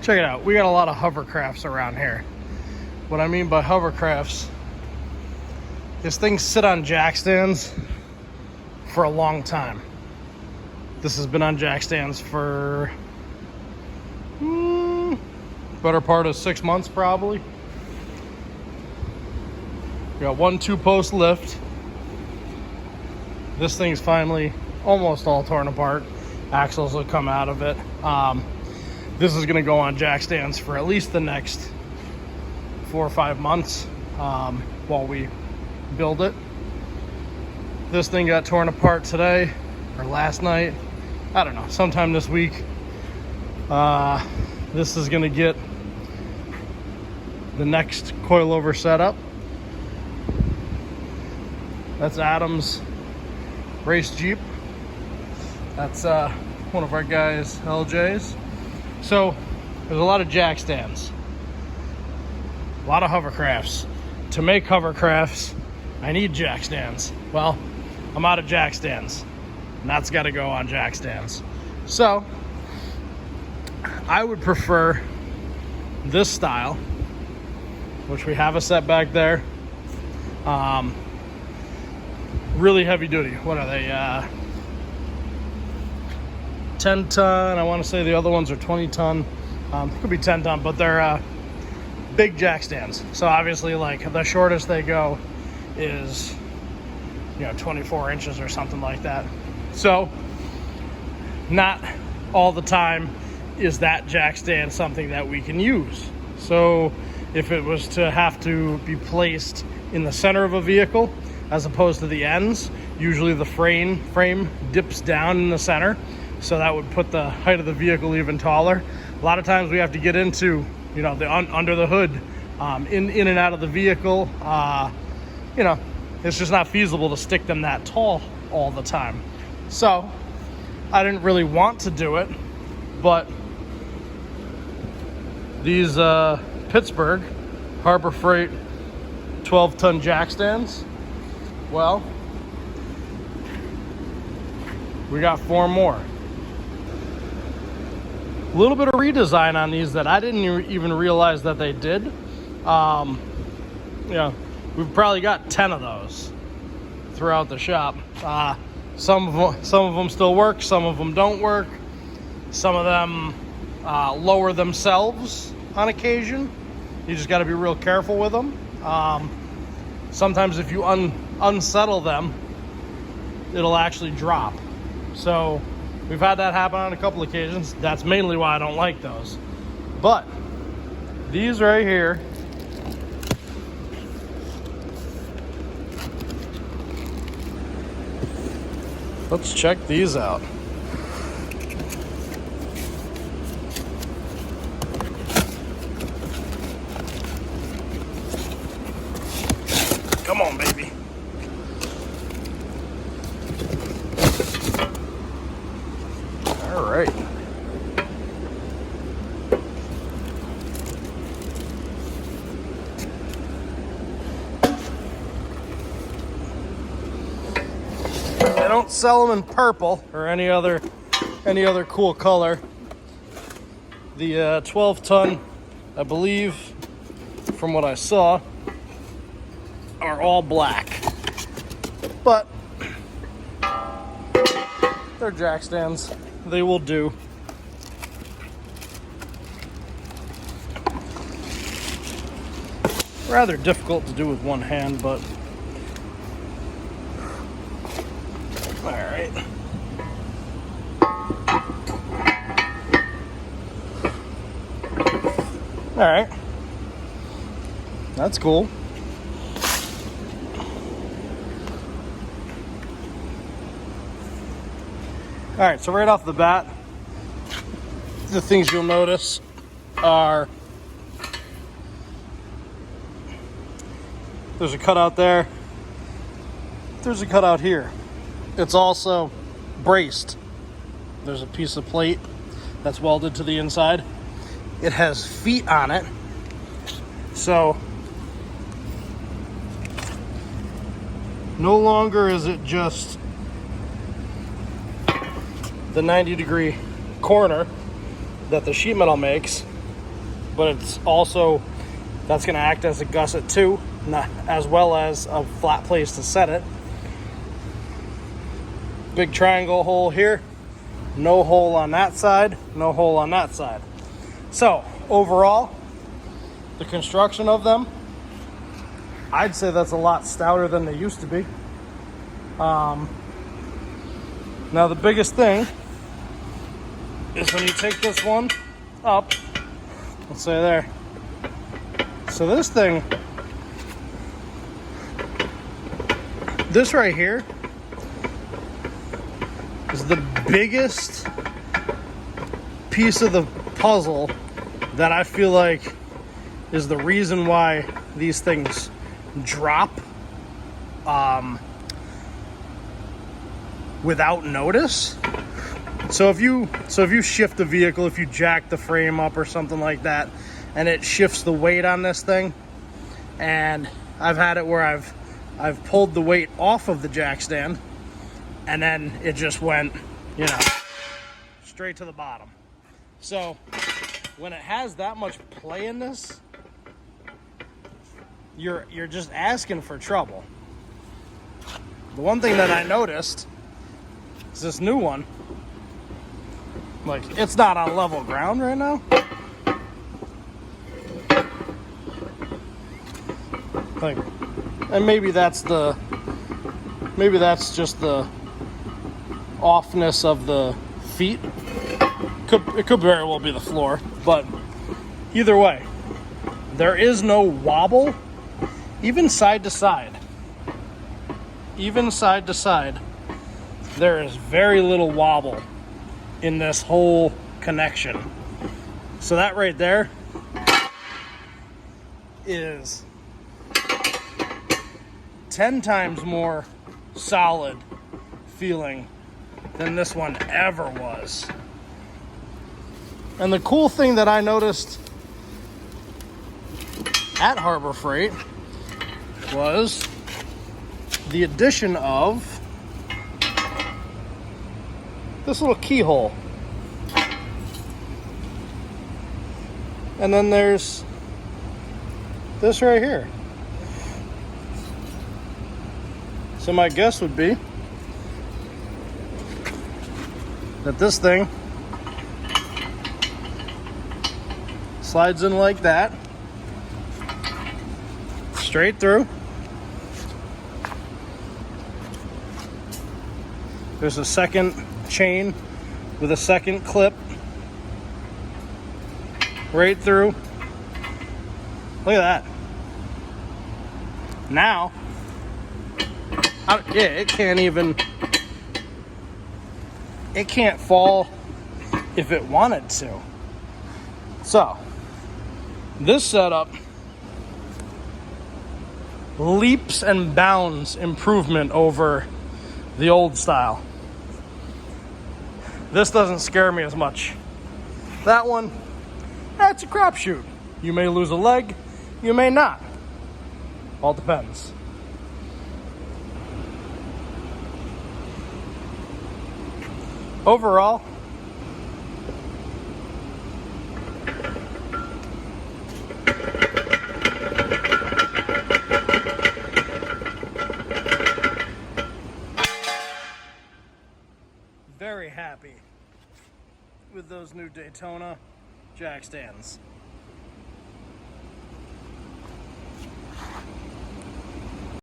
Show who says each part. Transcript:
Speaker 1: Check it out. We got a lot of hovercrafts around here. What I mean by hovercrafts is things sit on jack stands for a long time. This has been on jack stands for better part of 6 months probably. We got 1 2-post lift. This thing's finally almost all torn apart. Axles will come out of it. This is going to go on jack stands for at least the next 4 or 5 months while we build it. This thing got torn apart today or last night. I don't know, sometime this week. This is going to get the next coilover setup. That's Adam's race Jeep. That's one of our guys' LJs. So there's a lot of jack stands, a lot of hovercrafts. To make hovercrafts, I need jack stands. Well, I'm out of jack stands, and that's got to go on jack stands. So I would prefer this style, which we have a set back there. Really heavy duty. What are they? 10 ton. I want to say the other ones are 20 ton. Could be 10 ton, but they're big jack stands. So obviously, like, the shortest they go is 24 inches or something like that. So not all the time is that jack stand something that we can use. So if it was to have to be placed in the center of a vehicle as opposed to the ends, usually the frame dips down in the center, so that would put the height of the vehicle even taller. A lot of times we have to get into the under the hood, in and out of the vehicle. It's just not feasible to stick them that tall all the time. So I didn't really want to do it, but these Pittsburgh Harbor Freight 12-ton jack stands, well, we got 4 more. A little bit of redesign on these that I didn't even realize that they did. We've probably got 10 of those throughout the shop. Some of them still work, some of them don't work. Some of them lower themselves on occasion. You just got to be real careful with them. Sometimes if you unsettle them, it'll actually drop. So we've had that happen on a couple occasions. That's mainly why I don't like those. But these right here, let's check these out. Come on, baby. All right. They don't sell them in purple or any other cool color. The 12-ton, I believe, from what I saw, are all black, but they're jack stands. They will do. Rather difficult to do with one hand, but all right. All right. That's cool. All right, so right off the bat, the things you'll notice are there's a cutout there, there's a cutout here. It's also braced. There's a piece of plate that's welded to the inside. It has feet on it, so no longer is it just the 90-degree corner that the sheet metal makes. but it's also, that's going to act as a gusset too, as well as a flat place to set it. Big triangle hole here, no hole on that side, no hole on that side. So overall, the construction of them, I'd say that's a lot stouter than they used to be. Now the biggest thing is when you take this one up, let's say there. So this thing, this right here is the biggest piece of the puzzle that I feel like is the reason why these things drop without notice. So if you shift the vehicle, if you jack the frame up or something like that, and it shifts the weight on this thing, and I've had it where I've pulled the weight off of the jack stand, and then it just went, you know, straight to the bottom. So when it has that much play in this, you're just asking for trouble. The one thing that I noticed is this new one, like, it's not on level ground right now. Like, and maybe that's just the offness of the feet. It could very well be the floor, but either way, there is no wobble, even side to side. Even side to side, there is very little wobble in this whole connection. So that right there is 10 times more solid feeling than this one ever was. And the cool thing that I noticed at Harbor Freight was the addition of this little keyhole. And then there's this right here. So my guess would be that this thing slides in like that, straight through. There's a second chain with a second clip right through. Look at that. Now, it can't fall if it wanted to. So, this setup leaps and bounds improvement over the old style. This doesn't scare me as much. That one, that's a crapshoot. You may lose a leg, you may not. All depends. Overall, very happy with those new Daytona jack stands.